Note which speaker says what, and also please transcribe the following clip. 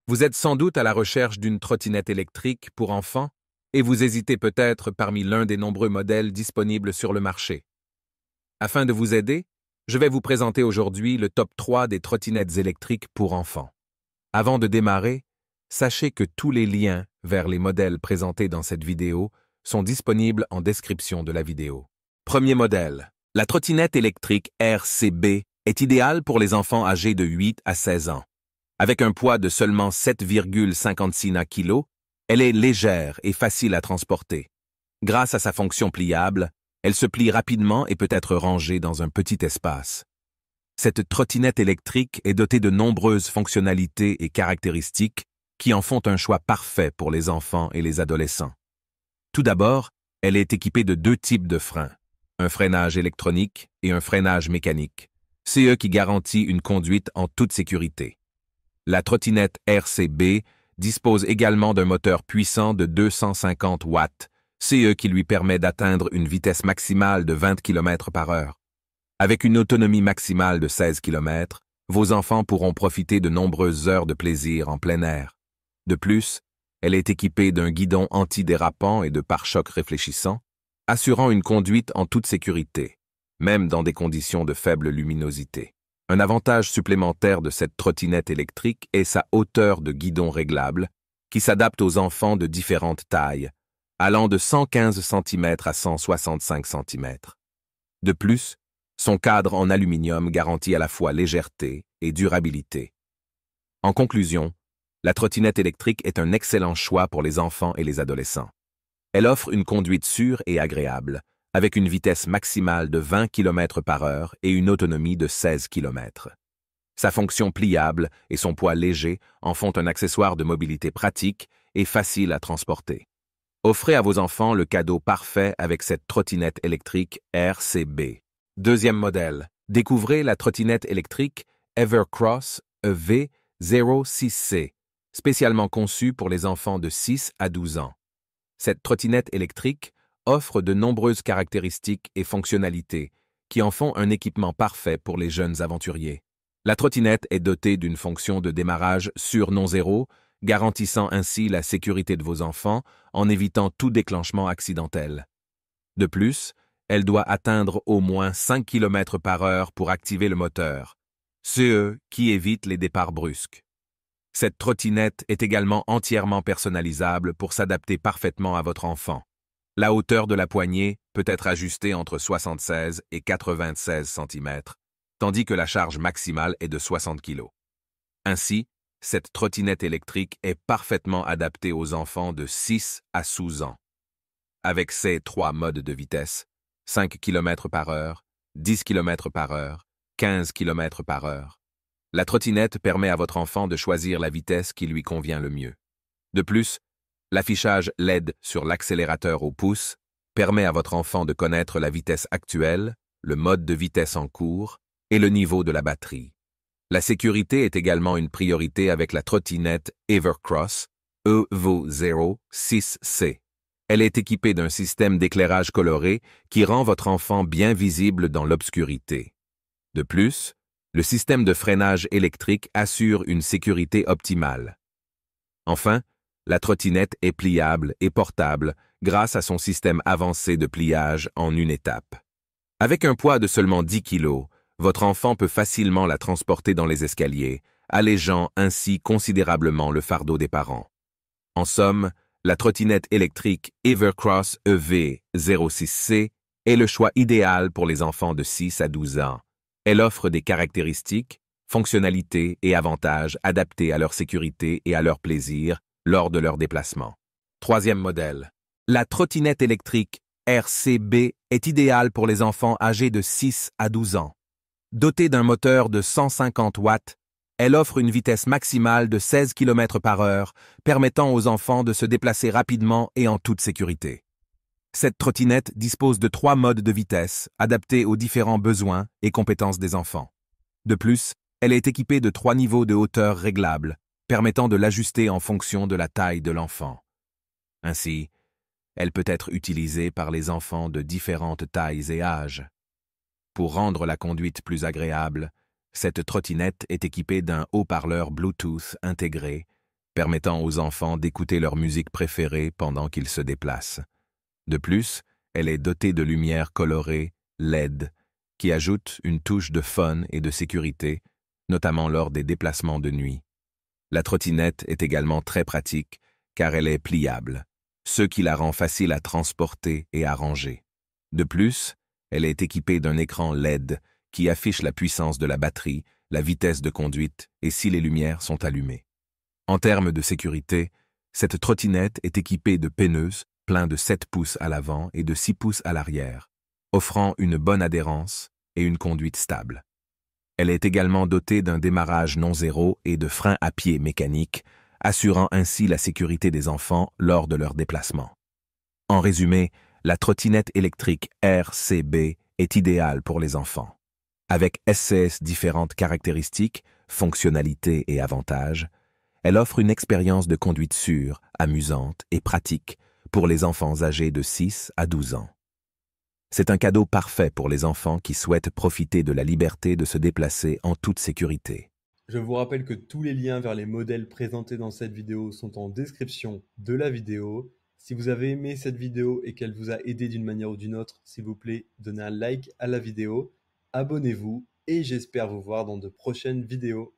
Speaker 1: Vous êtes sans doute à la recherche d'une trottinette électrique pour enfants et vous hésitez peut-être parmi l'un des nombreux modèles disponibles sur le marché. Afin de vous aider, je vais vous présenter aujourd'hui le top 3 des trottinettes électriques pour enfants. Avant de démarrer, sachez que tous les liens vers les modèles présentés dans cette vidéo sont disponibles en description de la vidéo. Premier modèle. La trottinette électrique RCB est idéale pour les enfants âgés de 8 à 16 ans. Avec un poids de seulement 7,56 kg, elle est légère et facile à transporter. Grâce à sa fonction pliable, elle se plie rapidement et peut être rangée dans un petit espace. Cette trottinette électrique est dotée de nombreuses fonctionnalités et caractéristiques qui en font un choix parfait pour les enfants et les adolescents. Tout d'abord, elle est équipée de deux types de freins, un freinage électronique et un freinage mécanique, CE qui garantit une conduite en toute sécurité. La trottinette RCB dispose également d'un moteur puissant de 250 watts, CE qui lui permet d'atteindre une vitesse maximale de 20 km/h. Avec une autonomie maximale de 16 km, vos enfants pourront profiter de nombreuses heures de plaisir en plein air. De plus, elle est équipée d'un guidon antidérapant et de pare-chocs réfléchissants, assurant une conduite en toute sécurité, même dans des conditions de faible luminosité. Un avantage supplémentaire de cette trottinette électrique est sa hauteur de guidon réglable, qui s'adapte aux enfants de différentes tailles, allant de 115 cm à 165 cm. De plus, son cadre en aluminium garantit à la fois légèreté et durabilité. En conclusion, la trottinette électrique est un excellent choix pour les enfants et les adolescents. Elle offre une conduite sûre et agréable, avec une vitesse maximale de 20 km/h et une autonomie de 16 km. Sa fonction pliable et son poids léger en font un accessoire de mobilité pratique et facile à transporter. Offrez à vos enfants le cadeau parfait avec cette trottinette électrique RCB. Deuxième modèle. Découvrez la trottinette électrique Evercross EV06C, spécialement conçue pour les enfants de 6 à 12 ans. Cette trottinette électrique offre de nombreuses caractéristiques et fonctionnalités qui en font un équipement parfait pour les jeunes aventuriers. La trottinette est dotée d'une fonction de démarrage sur non-zéro, garantissant ainsi la sécurité de vos enfants en évitant tout déclenchement accidentel. De plus, elle doit atteindre au moins 5 km/h pour activer le moteur, CE qui évite les départs brusques. Cette trottinette est également entièrement personnalisable pour s'adapter parfaitement à votre enfant. La hauteur de la poignée peut être ajustée entre 76 et 96 cm, tandis que la charge maximale est de 60 kg. Ainsi, cette trottinette électrique est parfaitement adaptée aux enfants de 6 à 12 ans. Avec ses trois modes de vitesse, 5 km/h, 10 km/h, 15 km/h, la trottinette permet à votre enfant de choisir la vitesse qui lui convient le mieux. De plus, l'affichage LED sur l'accélérateur au pouce permet à votre enfant de connaître la vitesse actuelle, le mode de vitesse en cours et le niveau de la batterie. La sécurité est également une priorité avec la trottinette Evercross EV06C. Elle est équipée d'un système d'éclairage coloré qui rend votre enfant bien visible dans l'obscurité. De plus, le système de freinage électrique assure une sécurité optimale. Enfin, la trottinette est pliable et portable grâce à son système avancé de pliage en une étape. Avec un poids de seulement 10 kg, votre enfant peut facilement la transporter dans les escaliers, allégeant ainsi considérablement le fardeau des parents. En somme, la trottinette électrique Evercross EV06C est le choix idéal pour les enfants de 6 à 12 ans. Elle offre des caractéristiques, fonctionnalités et avantages adaptés à leur sécurité et à leur plaisir lors de leur déplacement. Troisième modèle. La trottinette électrique RCB est idéale pour les enfants âgés de 6 à 12 ans. Dotée d'un moteur de 150 watts, elle offre une vitesse maximale de 16 km/h, permettant aux enfants de se déplacer rapidement et en toute sécurité. Cette trottinette dispose de 3 modes de vitesse, adaptés aux différents besoins et compétences des enfants. De plus, elle est équipée de 3 niveaux de hauteur réglables, permettant de l'ajuster en fonction de la taille de l'enfant. Ainsi, elle peut être utilisée par les enfants de différentes tailles et âges. Pour rendre la conduite plus agréable, cette trottinette est équipée d'un haut-parleur Bluetooth intégré permettant aux enfants d'écouter leur musique préférée pendant qu'ils se déplacent. De plus, elle est dotée de lumières colorées LED qui ajoutent une touche de fun et de sécurité, notamment lors des déplacements de nuit. La trottinette est également très pratique car elle est pliable, ce qui la rend facile à transporter et à ranger. De plus, elle est équipée d'un écran LED qui affiche la puissance de la batterie, la vitesse de conduite et si les lumières sont allumées. En termes de sécurité, cette trottinette est équipée de peineuses plein de 7 pouces à l'avant et de 6 pouces à l'arrière, offrant une bonne adhérence et une conduite stable. Elle est également dotée d'un démarrage non zéro et de freins à pied mécaniques, assurant ainsi la sécurité des enfants lors de leur déplacement. En résumé, la trottinette électrique RCB est idéale pour les enfants. Avec SCS différentes caractéristiques, fonctionnalités et avantages, elle offre une expérience de conduite sûre, amusante et pratique pour les enfants âgés de 6 à 12 ans. C'est un cadeau parfait pour les enfants qui souhaitent profiter de la liberté de se déplacer en toute sécurité.
Speaker 2: Je vous rappelle que tous les liens vers les modèles présentés dans cette vidéo sont en description de la vidéo. Si vous avez aimé cette vidéo et qu'elle vous a aidé d'une manière ou d'une autre, s'il vous plaît, donnez un like à la vidéo, abonnez-vous et j'espère vous voir dans de prochaines vidéos.